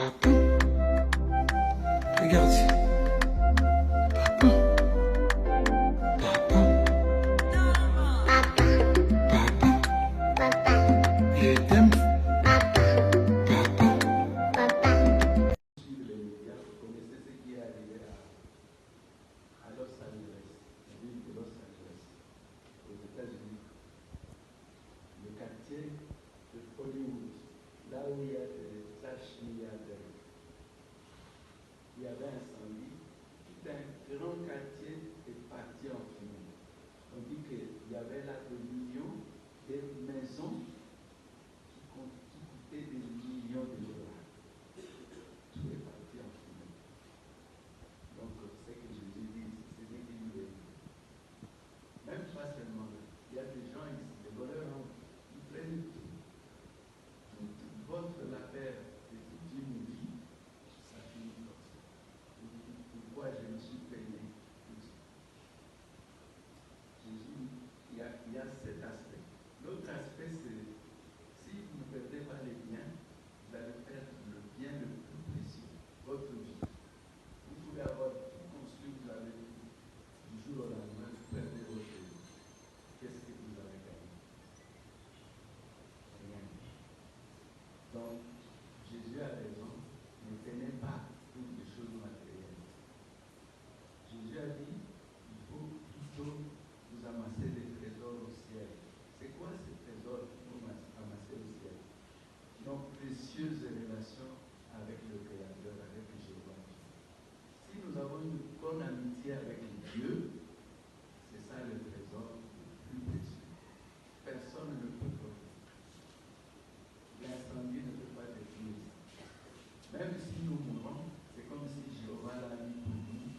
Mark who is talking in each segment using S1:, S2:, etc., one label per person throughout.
S1: Papa, regarde. Papa, papa, papa, papa, je t'aime. Papa, papa, papa.
S2: Suivre les médias, vous connaissez ce qui est arrivé à Los Angeles, la ville de Los Angeles, aux États-Unis. Le quartier de Hollywood, là où il y a des milliardaires. Il y avait un incendie, tout un grand quartier est parti en fumée. On dit qu'il y avait là des millions de maisons qui coûtaient des millions de dollars. Tout est parti en fumée. Donc, c'est que Jésus dit, c'est ce qu'il nous dit. Même pas seulement là. Il y a des gens ici, des voleurs, ils prennent tout. Toute votre affaire et toute une vie, ça finit comme ça. Pourquoi je me suis payé tout ça? Jésus, il y a cet aspect. L'autre aspect, c'est si vous ne perdez pas les biens, vous allez perdre le bien le plus précieux, votre vie. Vous pouvez avoir tout construit, vous avez tout. Du jour au lendemain, vous perdez votre vie. Qu'est-ce que vous avez gagné? Rien. Donc, Jésus a raison, ne tenez pas toutes les choses matérielles. Jésus a dit, il faut plutôt vous amasser des trésors au ciel. C'est quoi ces trésors qu'il faut amasser au ciel? Nos précieuses relations avec le Créateur, avec Jéhovah. Si nous avons une bonne amitié avec Dieu, c'est ça le trésor le plus précieux. Personne ne peut voler. L'incendie ne peut pas détruire ça. Même si nous mourons, c'est comme si Jéhovah l'a mis pour nous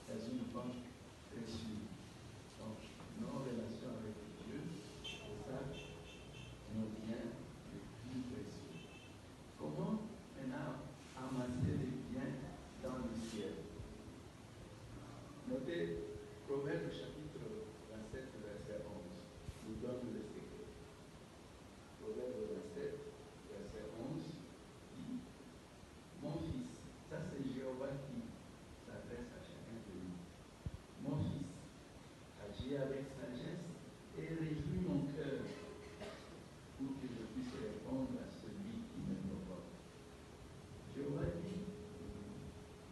S2: dans une banque précieuse. Donc, nos relations avec Dieu, c'est ça, nos biens les plus précieux. Comment maintenant amasser les biens dans le ciel? Notez Proverbe chapitre 27, verset 11. Nous donne le secret. Proverbe 27, verset 11 dit, mon fils, ça c'est Jéhovah qui s'adresse à chacun de nous. Mon fils, agis avec sagesse et réjouis mon cœur pour que je puisse répondre à celui qui me provoque. Jéhovah dit,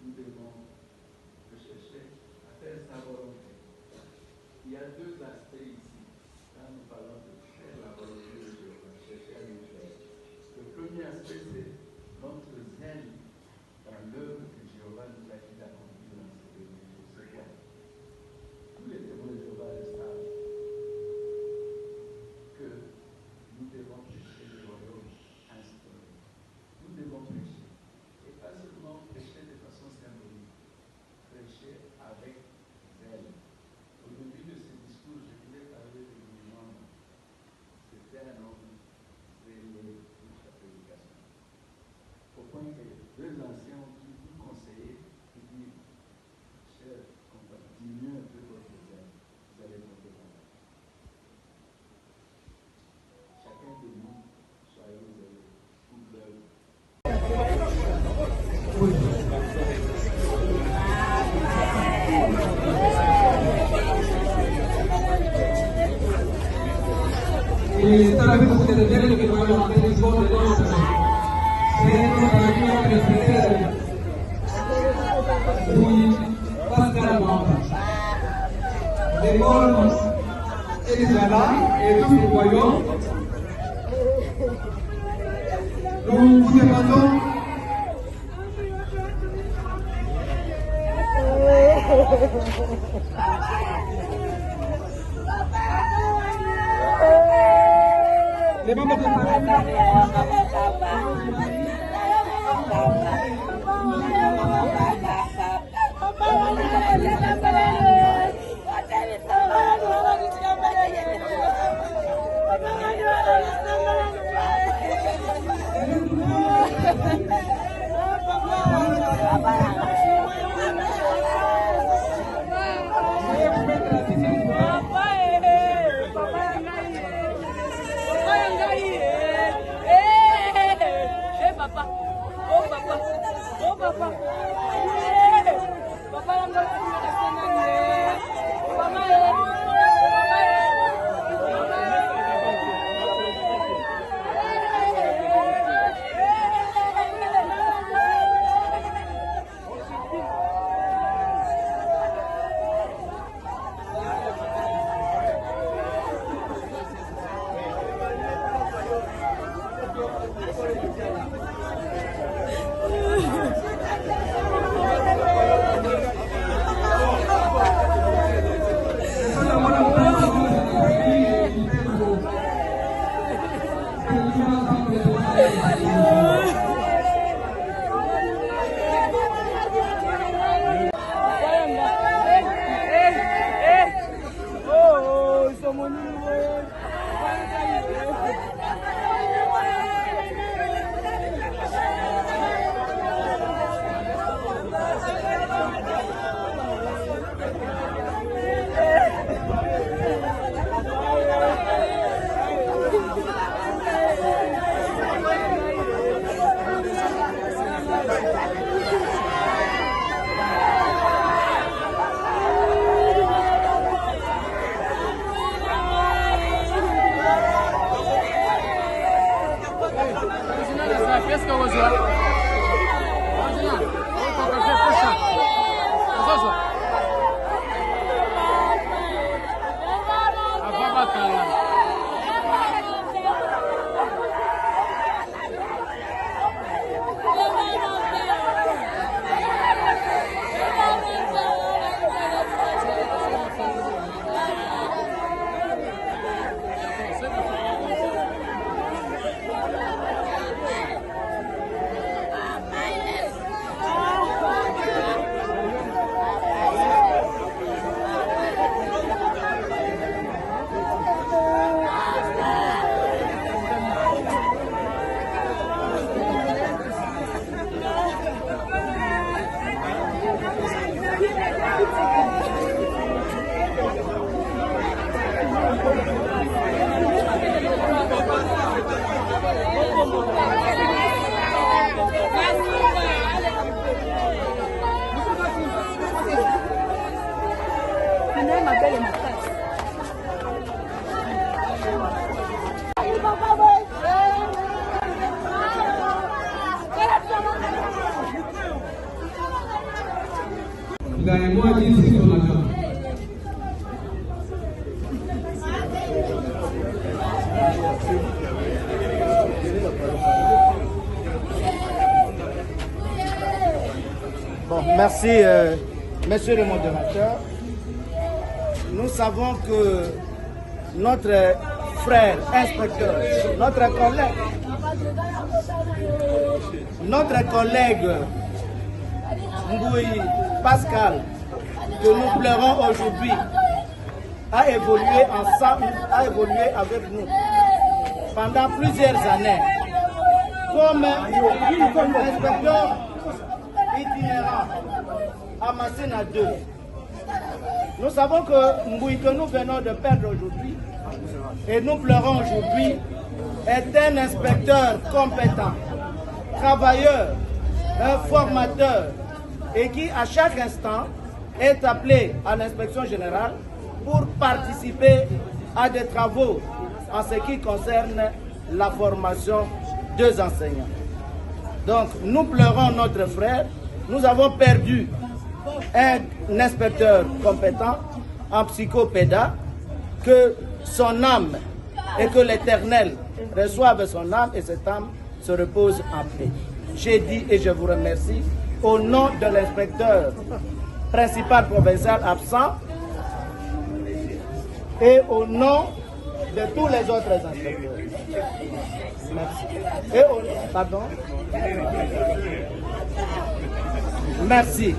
S2: nous devons rechercher à faire sa volonté. Il y a deux aspects ici. Quand nous parlons de faire la volonté de Jéhovah, chercher à le faire. Le premier aspect, c'est notre zèle dans l'œuvre que Jéhovah nous a dit d'accomplir dans ces derniers jours. C'est quoi? Tous les témoins de Jéhovah le savent que nous devons prêcher le royaume instauré. Nous devons prêcher. Et pas seulement prêcher de façon symbolique, prêcher avec zèle. Au début de ce discours, je voulais parler de mouvement. C'était un homme zélé pour sa prédication. Au point que deux anciens ont pu vous conseiller et dire, cher compagnon, diminuez un peu votre zèle, vous allez tomber malade. Chacun de nous, soyez zélés pour l'œuvre.
S3: Y esta vez se detiene que no hay más de dos de dos. C'est un préféré. Oui, Pascalement. L'école Elisabeth et tout le royaume. Nous vous demandons les membres de
S4: Hey! Bon, merci, monsieur le modérateur. Nous savons que notre frère inspecteur, notre collègue Mbouy Pascal, que nous pleurons aujourd'hui, a évolué ensemble, a évolué avec nous pendant plusieurs années comme inspecteur itinérant à Massena 2. Nous savons que Mbouy, que nous venons de perdre aujourd'hui, et nous pleurons aujourd'hui, est un inspecteur compétent, travailleur, un formateur, et qui à chaque instant est appelé à l'inspection générale pour participer à des travaux en ce qui concerne la formation des enseignants. Donc nous pleurons notre frère, nous avons perdu un inspecteur compétent en psychopéda, que son âme et que l'Éternel reçoive son âme et cette âme se repose en paix. J'ai dit et je vous remercie au nom de l'inspecteur principal provincial absent et au nom de tous les autres inspecteurs. Merci. Et pardon. Merci.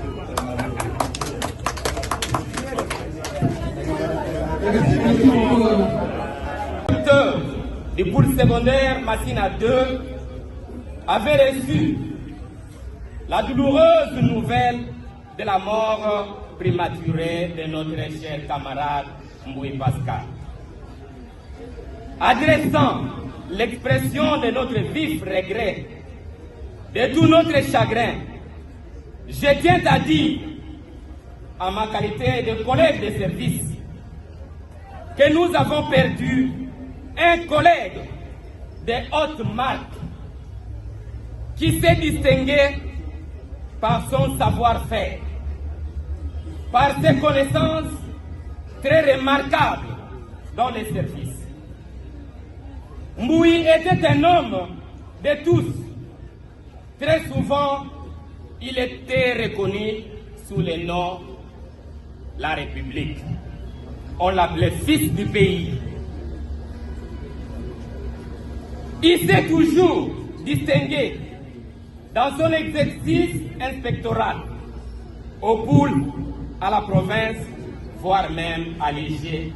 S5: Du pôle secondaire Massena 2 avait reçu la douloureuse nouvelle de la mort prématurée de notre cher camarade Mbouy Pascal. Adressant l'expression de notre vif regret, de tout notre chagrin Je tiens à dire, en ma qualité de collègue de service, que nous avons perdu un collègue de haute marque qui s'est distingué par son savoir-faire, par ses connaissances très remarquables dans les services. Mbouyi était un homme de tous. Très souvent, il était reconnu sous le nom La République. On l'appelait fils du pays. Il s'est toujours distingué dans son exercice inspectoral, au pôle, à la province, voire même à l'IG,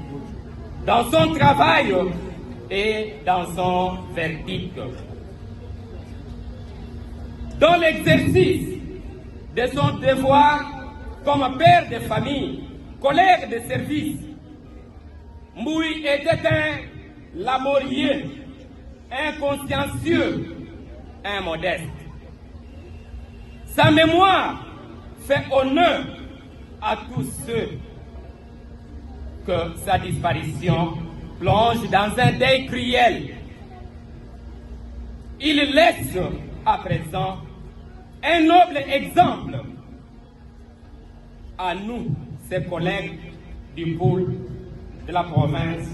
S5: dans son travail et dans son verdict. Dans l'exercice de son devoir comme père de famille, collègue de service, Mbouyi était un laborieux, un consciencieux, un modeste. Sa mémoire fait honneur à tous ceux que sa disparition plonge dans un deuil cruel. Il laisse à présent un noble exemple à nous, ses collègues du pôle, de la province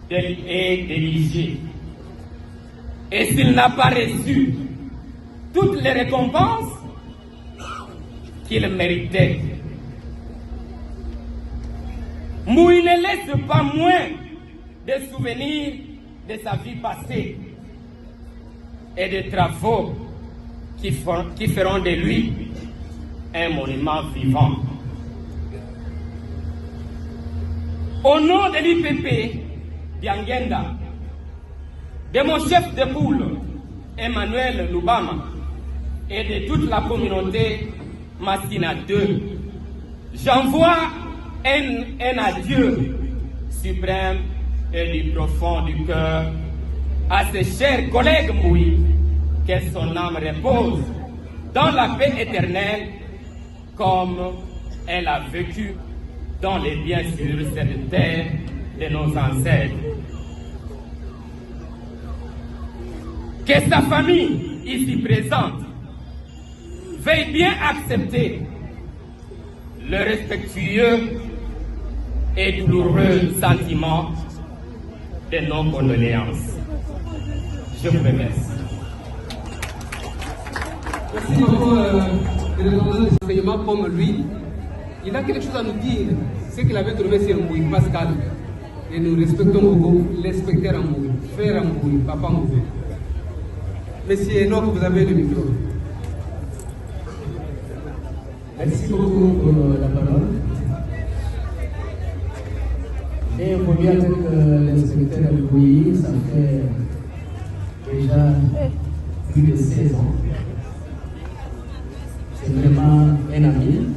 S5: et de l'IG. Et s'il n'a pas reçu toutes les récompenses qu'il méritait, Mbouyi ne laisse pas moins de souvenirs de sa vie passée et des travaux qui feront de lui un monument vivant. Au nom de l'IPP d'Yangenda, de mon chef de poule, Emmanuel Lubama, et de toute la communauté Massina 2, j'envoie un adieu suprême et du profond du cœur à ses chers collègues Mbouyi, que son âme repose dans la paix éternelle comme elle a vécu dans les biens sur cette terre de nos ancêtres. Que sa famille ici présente veuille bien accepter le respectueux et douloureux sentiment de nos condoléances. Je vous remercie.
S3: Merci beaucoup, le représentant des enseignements comme lui. Il a quelque chose à nous dire. Ce qu'il avait trouvé sur Mbouyi, Pascal. Et nous respectons beaucoup l'inspecteur Mbouyi, frère Mbouyi, papa Mbouyi. Monsieur Enoch, vous avez le micro.
S6: Merci beaucoup pour la parole. J'ai évolué avec l'inspecteur Mbouyi, ça fait déjà plus de 16 ans. C'est vraiment un ami.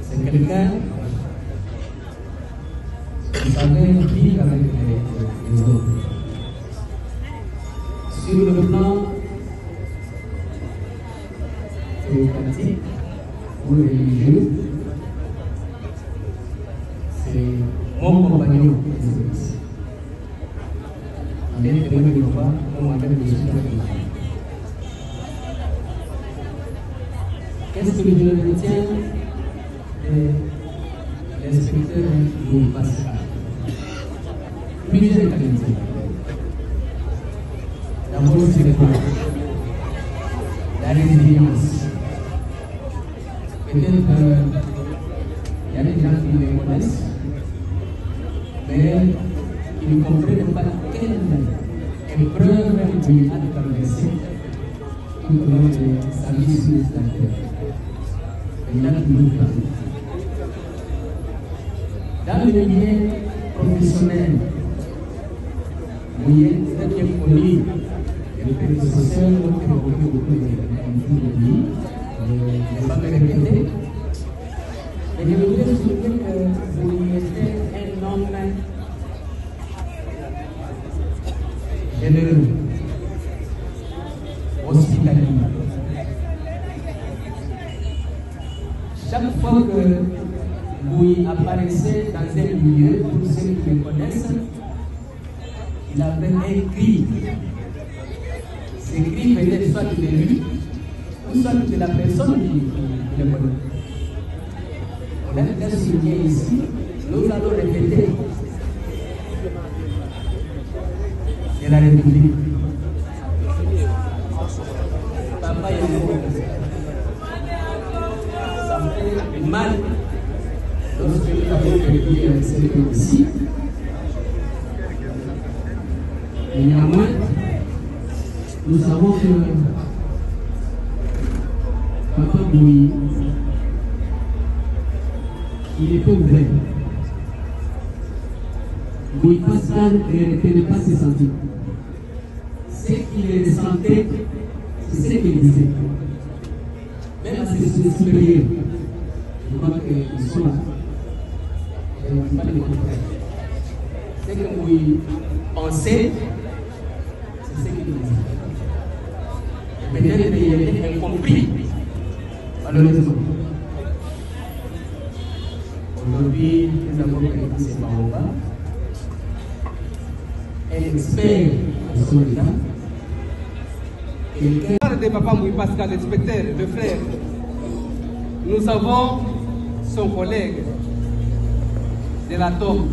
S6: C'est quelqu'un qui savait vivre avec les autres. Sur le plan théocratique ou religieux, c'est mon compagnon de service. Il est venu me voir, on m'appelle le sujet. Qu'est-ce que je retiens de l'inspecteur Mbouyi Pascal? Plusieurs qualités. D'abord, c'est la résilience. Peut-être il y a des gens qui me connaissent, mais qui ne comprennent pas quelle épreuve Mbouyi a traversée tout au long de sa vie sur la terre. Il a toujours parlé. Dans le milieu professionnel, Mbouyi est très bien connu. Les prédécesseurs ont évoqué beaucoup de vie, je ne vais pas me répéter. Mais je voudrais souligner que Mbouyi était un homme généreux, hospitalier, chaque fois que vous apparaissez dans un milieu, pour ceux qui le connaissent, il avait un cri. Ces cris venaient soit de lui, ou soit de la personne qui le connaît. On a déjà souligné ici, nous allons répéter de la République. Papa Yango, ça fait mal lorsque nous avons perdu cette pays ici. Et néanmoins, nous savons que Papa Bouy, il est peu ouvert. Bouy Pascal ne retenait pas ses sentiments. Ce qu'il ressentait, c'est ce qu'il disait. Même à ses supérieurs, je crois qu'ils sont là. Je ne vais pas les comprendre. Ce que Bouy pensait, c'est ce qu'il disait. Peut-être qu'il était incompris, malheureusement. Aujourd'hui, nous avons pris ces Baoba, un expert de son état, quelqu'un
S3: de Papa Mouy Pascal, l'inspecteur, le frère. Nous avons son collègue de la tombe.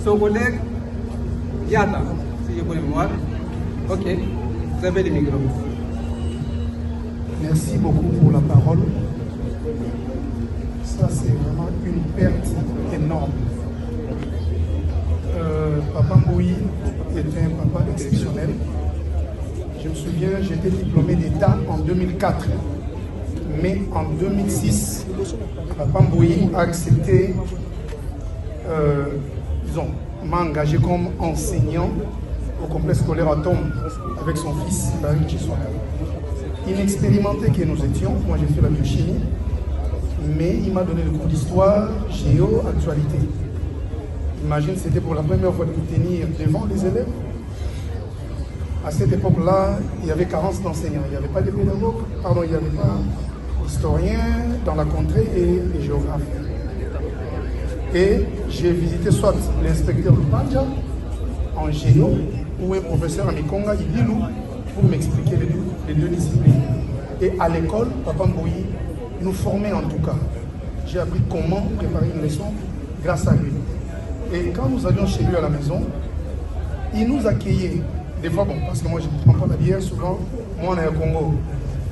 S3: Son collègue Yata, si je peux le voir. Ok, vous avez le micro.
S7: Merci beaucoup pour la parole. Ça, c'est vraiment une perte énorme. Papa Mouy était un papa exceptionnel. Je me souviens, j'étais diplômé d'État en 2004. Mais en 2006, Papa Mouy a accepté, m'a engagé comme enseignant au complexe scolaire Atom avec son fils, Barry Chiswaka. Inexpérimenté que nous étions, moi j'ai fait la biochimie, mais il m'a donné le cours d'histoire, géo, actualité. Imagine, c'était pour la première fois de me tenir devant les élèves. À cette époque-là, il y avait carence d'enseignants. Il n'y avait pas de pédagogues, il n'y avait pas d'historiens dans la contrée et les géographes. Et j'ai visité soit l'inspecteur Lupanja en géo ou un professeur à Mikonga, Idilou, pour m'expliquer les deux disciplines. Et à l'école, Papa Mouy nous formait en tout cas. J'ai appris comment préparer une leçon grâce à lui. Et quand nous allions chez lui à la maison, il nous accueillait. Des fois, bon, parce que moi je ne prends pas la bière, souvent, moi on est au Congo,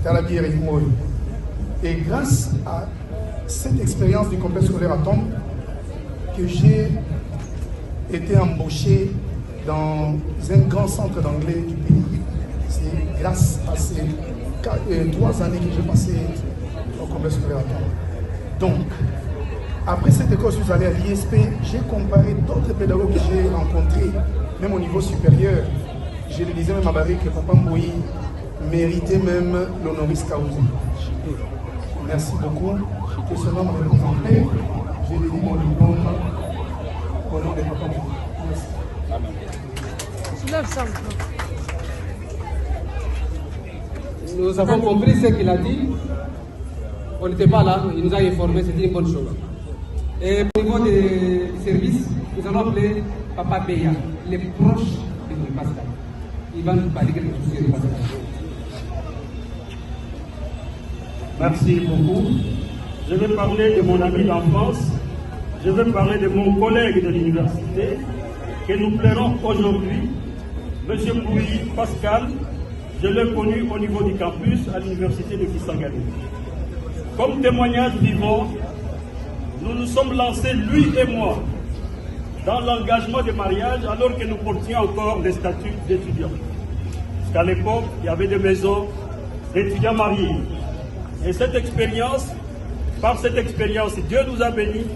S7: t'as la bière et moi. Et grâce à cette expérience du complexe scolaire Atom, que j'ai été embauché dans un grand centre d'anglais du pays. C'est grâce à ces 3 années que j'ai passées au complexe scolaire Atom. Donc, après cette école, je suis allé à l'ISP, j'ai comparé d'autres pédagogues que j'ai rencontrés, même au niveau supérieur. Je le disais même à Barry que Papa Mouy méritait même l'honoris causa. Merci beaucoup. Que ce nom me représentait. J'ai dit mon diplôme au nom de Papa Mouy. Merci.
S3: Nous avons compris ce qu'il a dit. On n'était pas là, il nous a informé, c'était une bonne chose. Et au niveau des services, nous allons appeler Papa Beya, les proches de Mouy Pascal. Il va nous parler quelque chose sur Pascal.
S8: Merci beaucoup. Je vais parler de mon ami d'enfance. Je vais parler de mon collègue de l'université que nous plairons aujourd'hui. Monsieur Mouy Pascal, je l'ai connu au niveau du campus à l'université de Kisangani. Comme témoignage vivant, nous nous sommes lancés, lui et moi, dans l'engagement de mariage alors que nous portions encore les statuts d'étudiants. Parce qu'à l'époque, il y avait des maisons d'étudiants mariés. Et cette expérience, par cette expérience, Dieu nous a bénis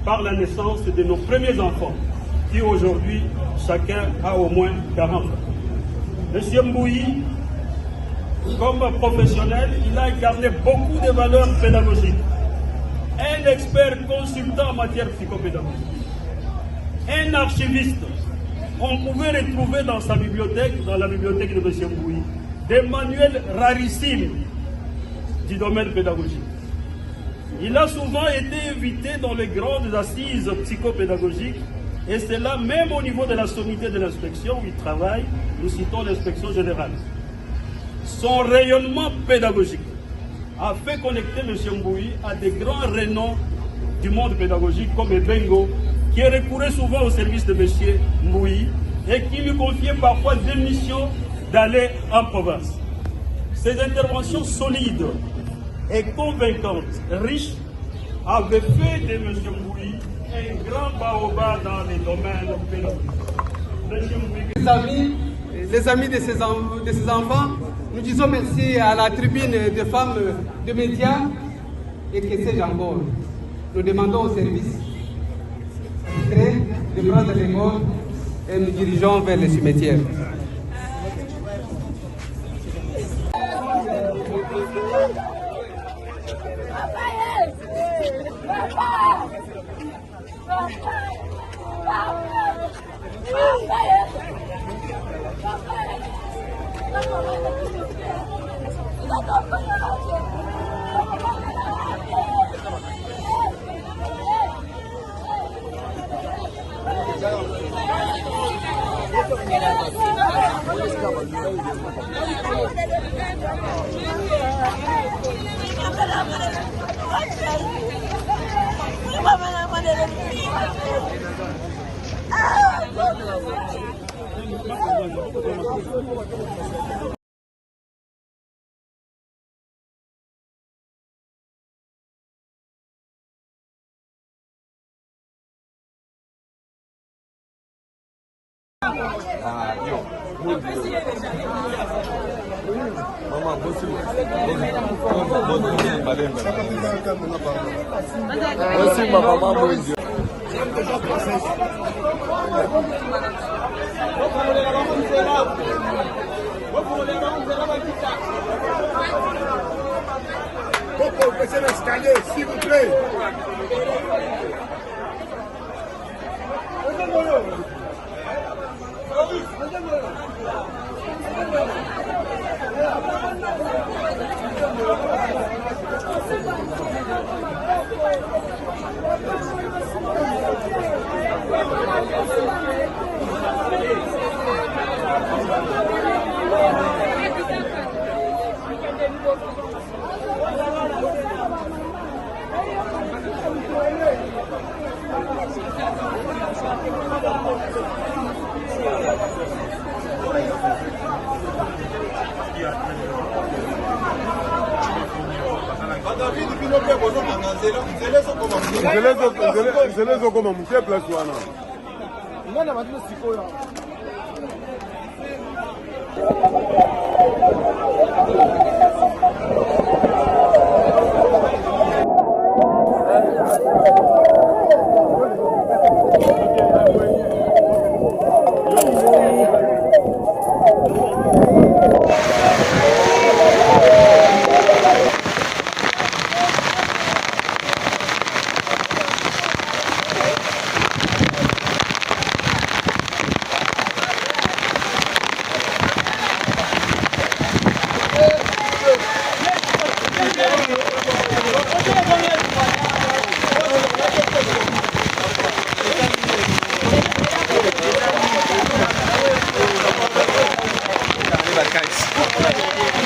S8: par la naissance de nos premiers enfants, qui aujourd'hui, chacun a au moins 40 ans. Monsieur Mouy, comme professionnel, il a incarné beaucoup de valeurs pédagogiques. Un expert consultant en matière psychopédagogique. Un archiviste. On pouvait retrouver dans sa bibliothèque, dans la bibliothèque de M. Mouy, des manuels rarissimes du domaine pédagogique. Il a souvent été invité dans les grandes assises psychopédagogiques, et c'est là même au niveau de la sommité de l'inspection où il travaille, nous citons l'inspection générale. Son rayonnement pédagogique a fait connecter M. Mbouyi à des grands renoms du monde pédagogique comme Ebengo, qui recourait souvent au service de M. Mbouyi et qui lui confiait parfois des missions d'aller en province. Ces interventions solides et convaincantes, riches, avaient fait de M. Mbouyi un grand baobab dans les domaines pédagogiques.
S3: Les amis de ces enfants, nous disons merci à la tribune des femmes de médias et que sais-je encore. Nous demandons au service de prendre les mots et nous dirigeons vers le cimetière.
S9: Baissez l'escalier, s'il vous plaît. Zelezo koma mtie place wana. Ngana matino sikoya.
S10: Guys.